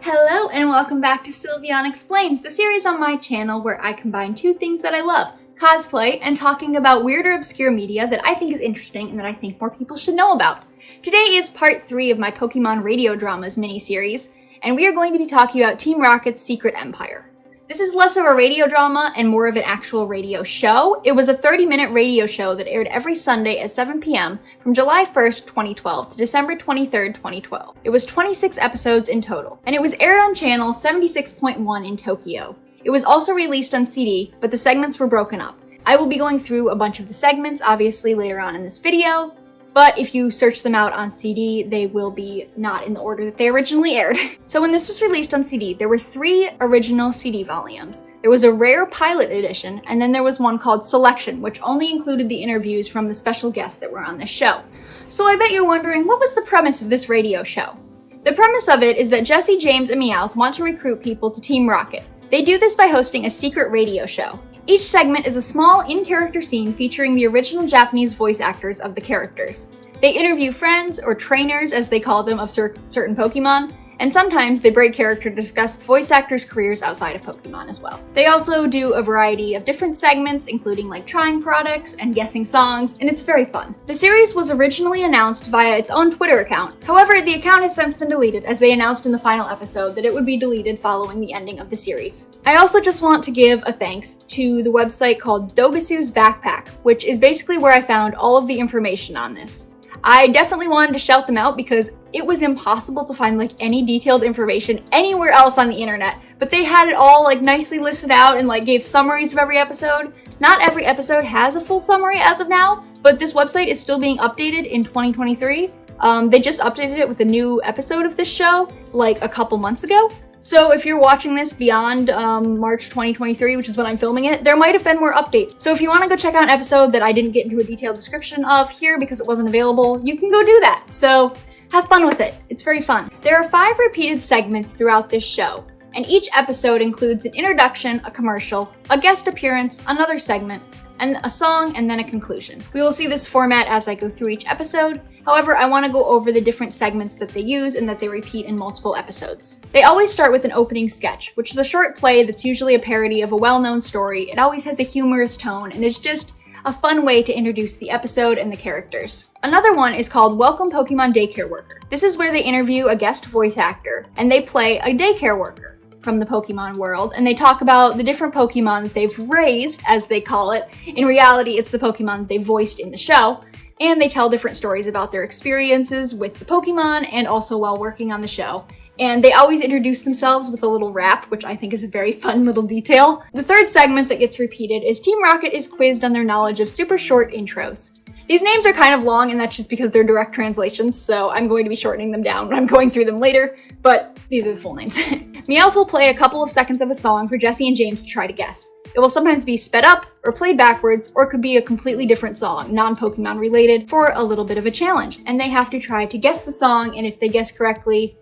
Hello and welcome back to Sylveon Explains, the series on my channel where I combine two things that I love, cosplay and talking about weird or obscure media that I think is interesting and that I think more people should know about. Today is part 3 of my Pokemon Radio Dramas mini-series, and we are going to be talking about Team Rocket's Secret Empire. This is less of a radio drama and more of an actual radio show. It was a 30-minute radio show that aired every Sunday at 7 p.m. from July 1st, 2012 to December 23rd, 2012. It was 26 episodes in total, and it was aired on channel 76.1 in Tokyo. It was also released on CD, but the segments were broken up. I will be going through a bunch of the segments, obviously, later on in this video, but if you search them out on CD, they will be not in the order that they originally aired. So when this was released on CD, there were 3 original CD volumes. There was a rare pilot edition, and then there was one called Selection, which only included the interviews from the special guests that were on this show. So I bet you're wondering, what was the premise of this radio show? The premise of it is that Jessie, James, and Meowth want to recruit people to Team Rocket. They do this by hosting a secret radio show. Each segment is a small in-character scene featuring the original Japanese voice actors of the characters. They interview friends, or trainers as they call them, of certain Pokemon, and sometimes they break character to discuss the voice actors' careers outside of Pokemon as well. They also do a variety of different segments, including like trying products and guessing songs, and it's very fun. The series was originally announced via its own Twitter account. However, the account has since been deleted, as they announced in the final episode that it would be deleted following the ending of the series. I also just want to give a thanks to the website called Dogasu's Backpack, which is basically where I found all of the information on this. I definitely wanted to shout them out because it was impossible to find like any detailed information anywhere else on the internet, but they had it all like nicely listed out and like gave summaries of every episode. Not every episode has a full summary as of now, but this website is still being updated in 2023. They just updated it with a new episode of this show like a couple months ago. So if you're watching this beyond March 2023, which is when I'm filming it, there might have been more updates. So if you want to go check out an episode that I didn't get into a detailed description of here because it wasn't available, you can go do that. So have fun with it. It's very fun. There are 5 repeated segments throughout this show, and each episode includes an introduction, a commercial, a guest appearance, another segment, and a song, and then a conclusion. We will see this format as I go through each episode. However, I want to go over the different segments that they use and that they repeat in multiple episodes. They always start with an opening sketch, which is a short play that's usually a parody of a well-known story. It always has a humorous tone, and it's just a fun way to introduce the episode and the characters. Another one is called Welcome Pokemon Daycare Worker. This is where they interview a guest voice actor, and they play a daycare worker from the Pokemon world, and they talk about the different Pokemon that they've raised, as they call it. In reality, it's the Pokemon that they voiced in the show, and they tell different stories about their experiences with the Pokemon and also while working on the show. And they always introduce themselves with a little rap, which I think is a very fun little detail. The third segment that gets repeated is Team Rocket is quizzed on their knowledge of super short intros. These names are kind of long, and that's just because they're direct translations, so I'm going to be shortening them down when I'm going through them later, but these are the full names. Meowth will play a couple of seconds of a song for Jessie and James to try to guess. It will sometimes be sped up, or played backwards, or it could be a completely different song, non-Pokemon related, for a little bit of a challenge, and they have to try to guess the song, and if they guess correctly,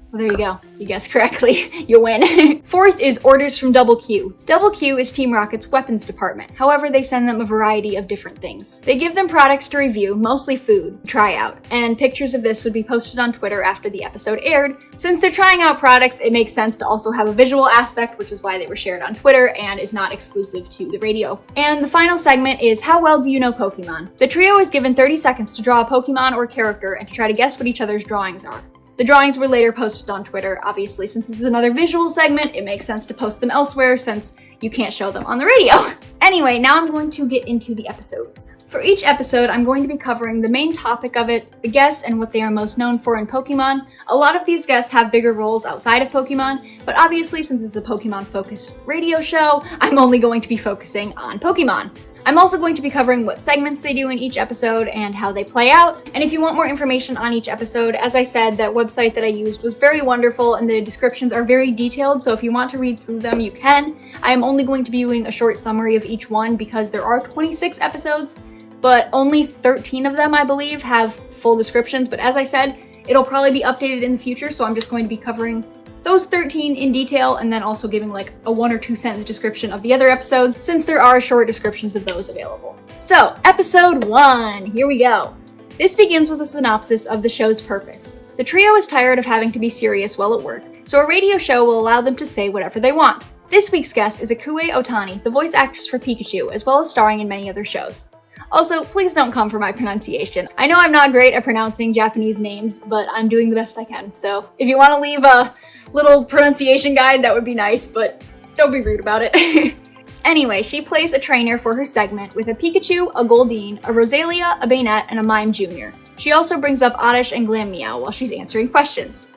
well, there you go. You guessed correctly. You win. Fourth is Orders from Double Q. Double Q is Team Rocket's weapons department. However, they send them a variety of different things. They give them products to review, mostly food, to try out, and pictures of this would be posted on Twitter after the episode aired. Since they're trying out products, it makes sense to also have a visual aspect, which is why they were shared on Twitter and is not exclusive to the radio. And the final segment is How Well Do You Know Pokemon? The trio is given 30 seconds to draw a Pokemon or character and to try to guess what each other's drawings are. The drawings were later posted on Twitter. Obviously, since this is another visual segment, it makes sense to post them elsewhere since you can't show them on the radio. Anyway, now I'm going to get into the episodes. For each episode, I'm going to be covering the main topic of it, the guests and what they are most known for in Pokemon. A lot of these guests have bigger roles outside of Pokemon, but obviously since this is a Pokemon-focused radio show, I'm only going to be focusing on Pokemon. I'm also going to be covering what segments they do in each episode and how they play out. And if you want more information on each episode, as I said, that website that I used was very wonderful and the descriptions are very detailed, so if you want to read through them, you can. I am only going to be doing a short summary of each one because there are 26 episodes, but only 13 of them, I believe, have full descriptions. But as I said, it'll probably be updated in the future, so I'm just going to be covering those 13 in detail and then also giving like a 1 or 2 sentence description of the other episodes since there are short descriptions of those available. So, episode 1, here we go. This begins with a synopsis of the show's purpose. The trio is tired of having to be serious while at work, so a radio show will allow them to say whatever they want. This week's guest is Akue Otani, the voice actress for Pikachu, as well as starring in many other shows. Also, please don't come for my pronunciation. I know I'm not great at pronouncing Japanese names, but I'm doing the best I can, so if you want to leave a little pronunciation guide, that would be nice, but don't be rude about it. Anyway, she plays a trainer for her segment with a Pikachu, a Goldeen, a Rosalia, a Bayonet, and a Mime Jr. She also brings up Oddish and Glam Meow while she's answering questions.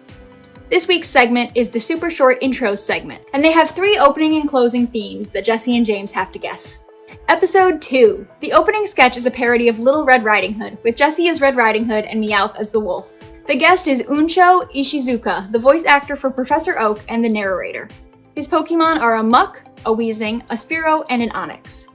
This week's segment is the super short intros segment, and they have 3 opening and closing themes that Jessie and James have to guess. Episode 2. The opening sketch is a parody of Little Red Riding Hood, with Jessie as Red Riding Hood and Meowth as the wolf. The guest is Uncho Ishizuka, the voice actor for Professor Oak and the narrator. His Pokemon are a Muck, a Weezing, a Spearow, and an Onix.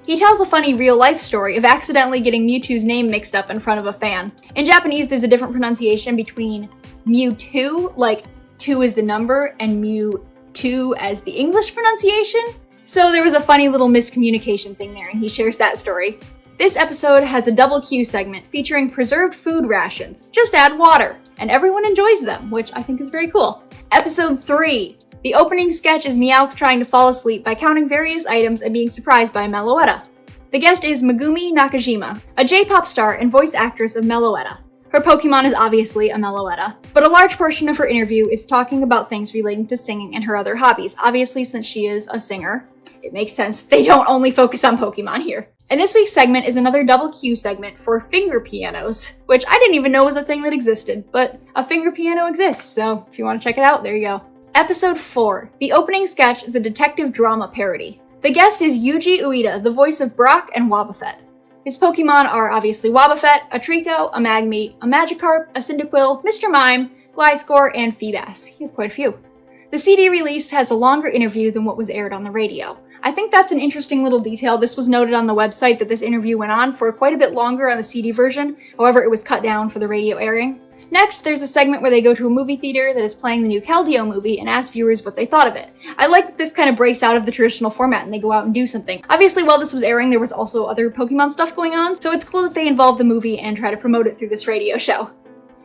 He tells a funny real-life story of accidentally getting Mewtwo's name mixed up in front of a fan. In Japanese, there's a different pronunciation between Mewtwo, like 2 is the number, and Mewtwo as the English pronunciation. So there was a funny little miscommunication thing there, and he shares that story. This episode has a double Q segment featuring preserved food rations. Just add water, and everyone enjoys them, which I think is very cool. Episode 3. The opening sketch is Meowth trying to fall asleep by counting various items and being surprised by Meloetta. The guest is Megumi Nakajima, a J-pop star and voice actress of Meloetta. Her Pokemon is obviously a Meloetta, but a large portion of her interview is talking about things relating to singing and her other hobbies. Obviously, since she is a singer, it makes sense they don't only focus on Pokemon here. And this week's segment is another double Q segment for finger pianos, which I didn't even know was a thing that existed, but a finger piano exists, so if you want to check it out, there you go. Episode 4. The opening sketch is a detective drama parody. The guest is Yuji Ueda, the voice of Brock and Wobbuffet. His Pokemon are obviously Wobbuffet, a Trico, a Magmite, a Magikarp, a Cyndaquil, Mr. Mime, Gliscor, and Feebas. He has quite a few. The CD release has a longer interview than what was aired on the radio. I think that's an interesting little detail. This was noted on the website that this interview went on for quite a bit longer on the CD version, however it was cut down for the radio airing. Next, there's a segment where they go to a movie theater that is playing the new Keldeo movie and ask viewers what they thought of it. I like that this kind of breaks out of the traditional format and they go out and do something. Obviously, while this was airing, there was also other Pokemon stuff going on, so it's cool that they involve the movie and try to promote it through this radio show.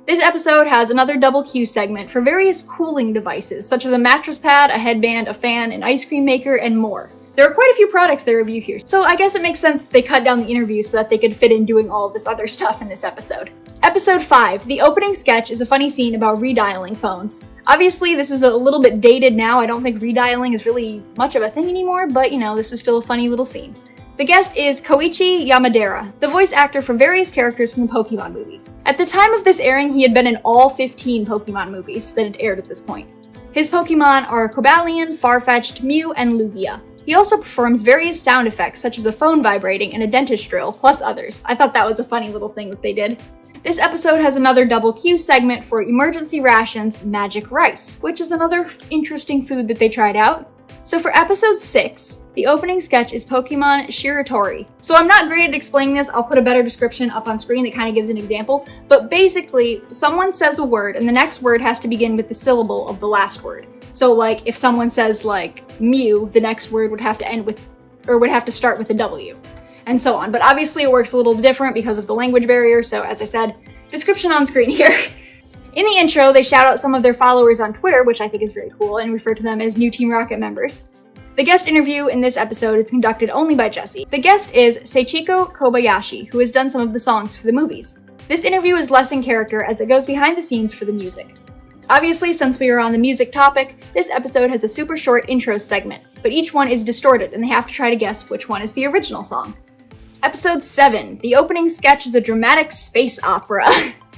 This episode has another double Q segment for various cooling devices, such as a mattress pad, a headband, a fan, an ice cream maker, and more. There are quite a few products they review here, so I guess it makes sense that they cut down the interview so that they could fit in doing all of this other stuff in this episode. Episode 5. The opening sketch is a funny scene about redialing phones. Obviously, this is a little bit dated now. I don't think redialing is really much of a thing anymore, but you know, this is still a funny little scene. The guest is Koichi Yamadera, the voice actor for various characters from the Pokemon movies. At the time of this airing, he had been in all 15 Pokemon movies that had aired at this point. His Pokemon are Cobalion, Farfetch'd, Mew, and Lugia. He also performs various sound effects such as a phone vibrating and a dentist drill, plus others. I thought that was a funny little thing that they did. This episode has another double Q segment for Emergency Rations Magic Rice, which is another interesting food that they tried out. So for episode 6, the opening sketch is Pokemon Shiratori. So I'm not great at explaining this, I'll put a better description up on screen that kind of gives an example, but basically, someone says a word and the next word has to begin with the syllable of the last word. So like, if someone says like Mew, the next word would have to end with, or would have to start with a W, and so on. But obviously it works a little different because of the language barrier, so as I said, description on screen here. In the intro, they shout out some of their followers on Twitter, which I think is very cool, and refer to them as new Team Rocket members. The guest interview in this episode is conducted only by Jessie. The guest is Seichiko Kobayashi, who has done some of the songs for the movies. This interview is less in character as it goes behind the scenes for the music. Obviously, since we are on the music topic, this episode has a super short intro segment, but each one is distorted and they have to try to guess which one is the original song. Episode 7. The opening sketch is a dramatic space opera.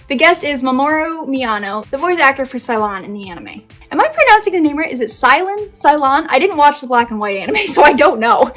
The guest is Mamoru Miyano, the voice actor for Cylon in the anime. Am I pronouncing the name right? Is it Cylon? Cylon? I didn't watch the black and white anime, so I don't know.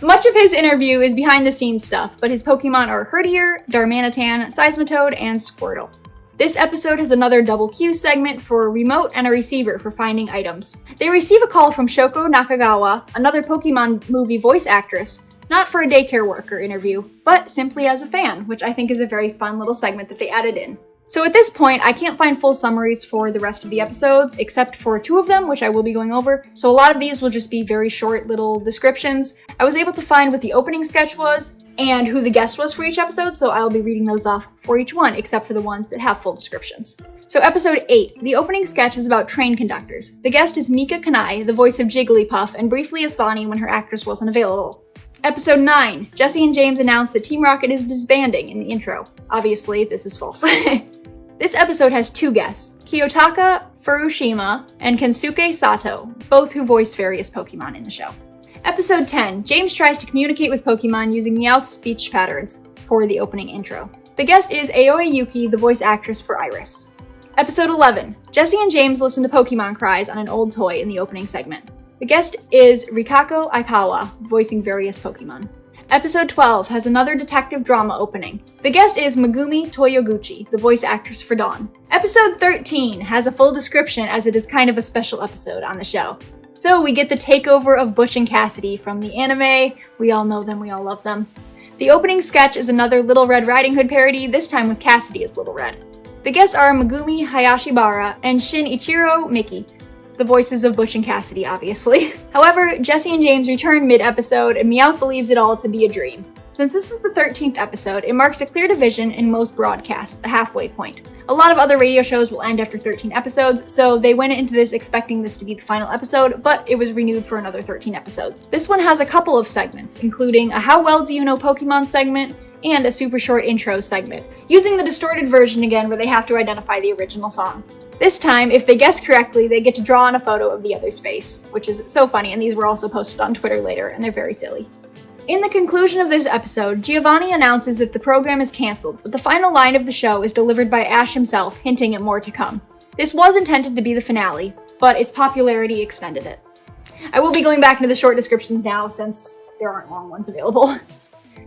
Much of his interview is behind the scenes stuff, but his Pokemon are Herdier, Darmanitan, Seismitoad, and Squirtle. This episode has another double Q segment for a remote and a receiver for finding items. They receive a call from Shoko Nakagawa, another Pokemon movie voice actress, not for a daycare worker interview, but simply as a fan, which I think is a very fun little segment that they added in. So at this point, I can't find full summaries for the rest of the episodes, except for 2 of them, which I will be going over, so a lot of these will just be very short little descriptions. I was able to find what the opening sketch was, and who the guest was for each episode, so I'll be reading those off for each one, except for the ones that have full descriptions. So episode 8, the opening sketch is about train conductors. The guest is Mika Kanai, the voice of Jigglypuff, and briefly as Bonnie when her actress wasn't available. Episode 9, Jessie and James announce that Team Rocket is disbanding in the intro. Obviously, this is false. This episode has 2 guests, Kiyotaka Furushima and Kensuke Sato, both who voice various Pokemon in the show. Episode 10, James tries to communicate with Pokemon using Meowth's speech patterns for the opening intro. The guest is Aoi Yuki, the voice actress for Iris. Episode 11, Jessie and James listen to Pokemon cries on an old toy in the opening segment. The guest is Rikako Aikawa, voicing various Pokemon. Episode 12 has another detective drama opening. The guest is Megumi Toyoguchi, the voice actress for Dawn. Episode 13 has a full description as it is kind of a special episode on the show. So we get the takeover of Butch and Cassidy from the anime. We all know them, we all love them. The opening sketch is another Little Red Riding Hood parody, this time with Cassidy as Little Red. The guests are Megumi Hayashibara and Shin Ichiro Miki, the voices of Butch and Cassidy, obviously. However, Jessie and James return mid-episode, and Meowth believes it all to be a dream. Since this is the 13th episode, it marks a clear division in most broadcasts, the halfway point. A lot of other radio shows will end after 13 episodes, so they went into this expecting this to be the final episode, but it was renewed for another 13 episodes. This one has a couple of segments, including a How Well Do You Know Pokemon segment, and a super short intro segment, using the distorted version again where they have to identify the original song. This time, if they guess correctly, they get to draw on a photo of the other's face, which is so funny, and these were also posted on Twitter later, and they're very silly. In the conclusion of this episode, Giovanni announces that the program is cancelled, but the final line of the show is delivered by Ash himself, hinting at more to come. This was intended to be the finale, but its popularity extended it. I will be going back into the short descriptions now since there aren't long ones available.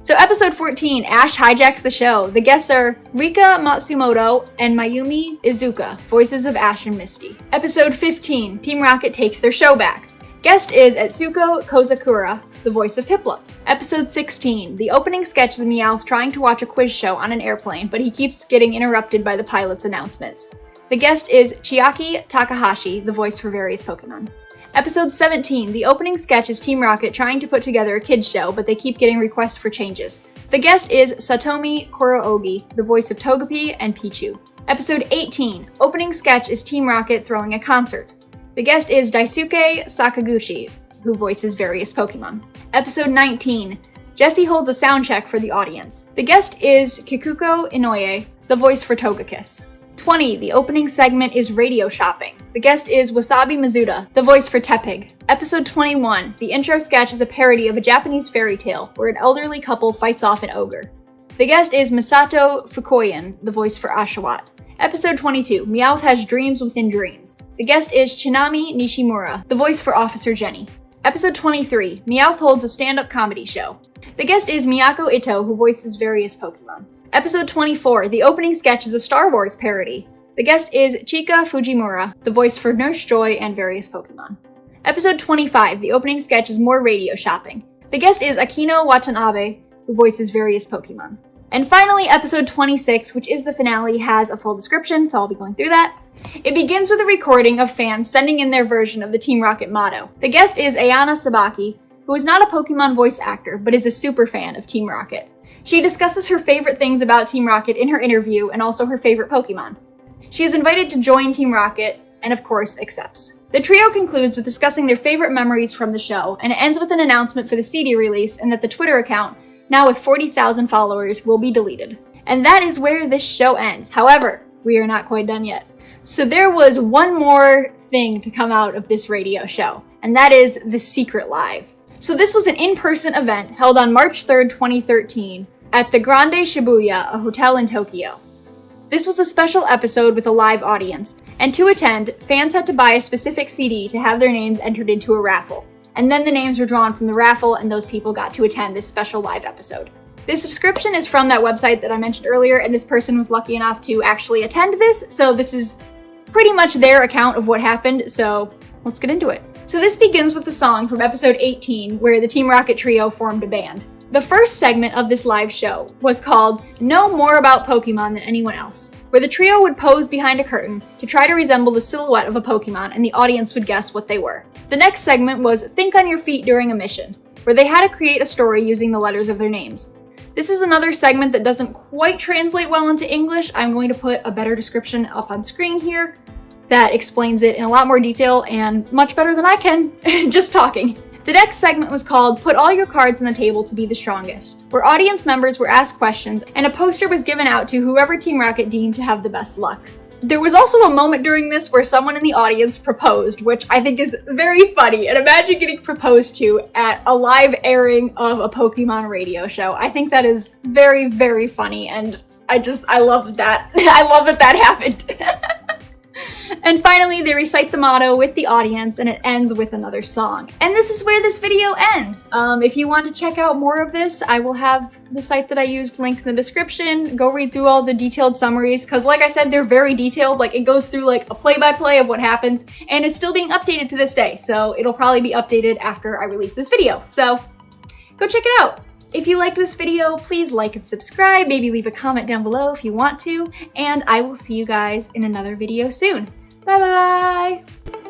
So episode 14, Ash hijacks the show. The guests are Rika Matsumoto and Mayumi Izuka, voices of Ash and Misty. Episode 15, Team Rocket takes their show back. Guest is Etsuko Kozakura, the voice of Piplup. Episode 16, the opening sketch is Meowth trying to watch a quiz show on an airplane, but he keeps getting interrupted by the pilot's announcements. The guest is Chiaki Takahashi, the voice for various Pokemon. Episode 17, the opening sketch is Team Rocket trying to put together a kids show, but they keep getting requests for changes. The guest is Satomi Kuroogi, the voice of Togepi and Pichu. Episode 18, opening sketch is Team Rocket throwing a concert. The guest is Daisuke Sakaguchi, who voices various Pokemon. Episode 19, Jessie holds a sound check for the audience. The guest is Kikuko Inoue, the voice for Togekiss. 20, the opening segment is radio shopping. The guest is Wasabi Mizuta, the voice for Tepig. Episode 21, the intro sketch is a parody of a Japanese fairy tale where an elderly couple fights off an ogre. The guest is Misato Fukuoyan, the voice for Oshawott. Episode 22, Meowth has dreams within dreams. The guest is Chinami Nishimura, the voice for Officer Jenny. Episode 23, Meowth holds a stand-up comedy show. The guest is Miyako Ito, who voices various Pokemon. Episode 24, the opening sketch is a Star Wars parody. The guest is Chika Fujimura, the voice for Nurse Joy and various Pokemon. Episode 25, the opening sketch is more radio shopping. The guest is Akino Watanabe, who voices various Pokemon. And finally, episode 26, which is the finale, has a full description, so I'll be going through that. It begins with a recording of fans sending in their version of the Team Rocket motto. The guest is Ayana Sabaki, who is not a Pokemon voice actor, but is a super fan of Team Rocket. She discusses her favorite things about Team Rocket in her interview and also her favorite Pokemon. She is invited to join Team Rocket and, of course, accepts. The trio concludes with discussing their favorite memories from the show, and it ends with an announcement for the CD release and that the Twitter account, now with 40,000 followers, will be deleted. And that is where this show ends. However, we are not quite done yet. So there was one more thing to come out of this radio show, and that is the Secret Live. So this was an in-person event held on March 3rd, 2013 at the Grande Shibuya, a hotel in Tokyo. This was a special episode with a live audience, and to attend, fans had to buy a specific CD to have their names entered into a raffle. And then the names were drawn from the raffle, and those people got to attend this special live episode. This description is from that website that I mentioned earlier, and this person was lucky enough to actually attend this, so this is pretty much their account of what happened, so let's get into it. So this begins with the song from episode 18, where the Team Rocket trio formed a band. The first segment of this live show was called Know More About Pokemon Than Anyone Else, where the trio would pose behind a curtain to try to resemble the silhouette of a Pokemon and the audience would guess what they were. The next segment was Think on Your Feet During a Mission, where they had to create a story using the letters of their names. This is another segment that doesn't quite translate well into English. I'm going to put a better description up on screen here that explains it in a lot more detail and much better than I can just talking. The next segment was called Put All Your Cards on the Table to Be the Strongest, where audience members were asked questions and a poster was given out to whoever Team Rocket deemed to have the best luck. There was also a moment during this where someone in the audience proposed, which I think is very funny, and imagine getting proposed to at a live airing of a Pokemon radio show. I think that is very, very funny, and I love that. I love that that happened. And finally, they recite the motto with the audience, and it ends with another song. And this is where this video ends. If you want to check out more of this, I will have the site that I used linked in the description. Go read through all the detailed summaries, because like I said, they're very detailed. Like, it goes through like a play-by-play of what happens, and it's still being updated to this day. So it'll probably be updated after I release this video. So go check it out. If you like this video, please like and subscribe. Maybe leave a comment down below if you want to. And I will see you guys in another video soon. Bye bye!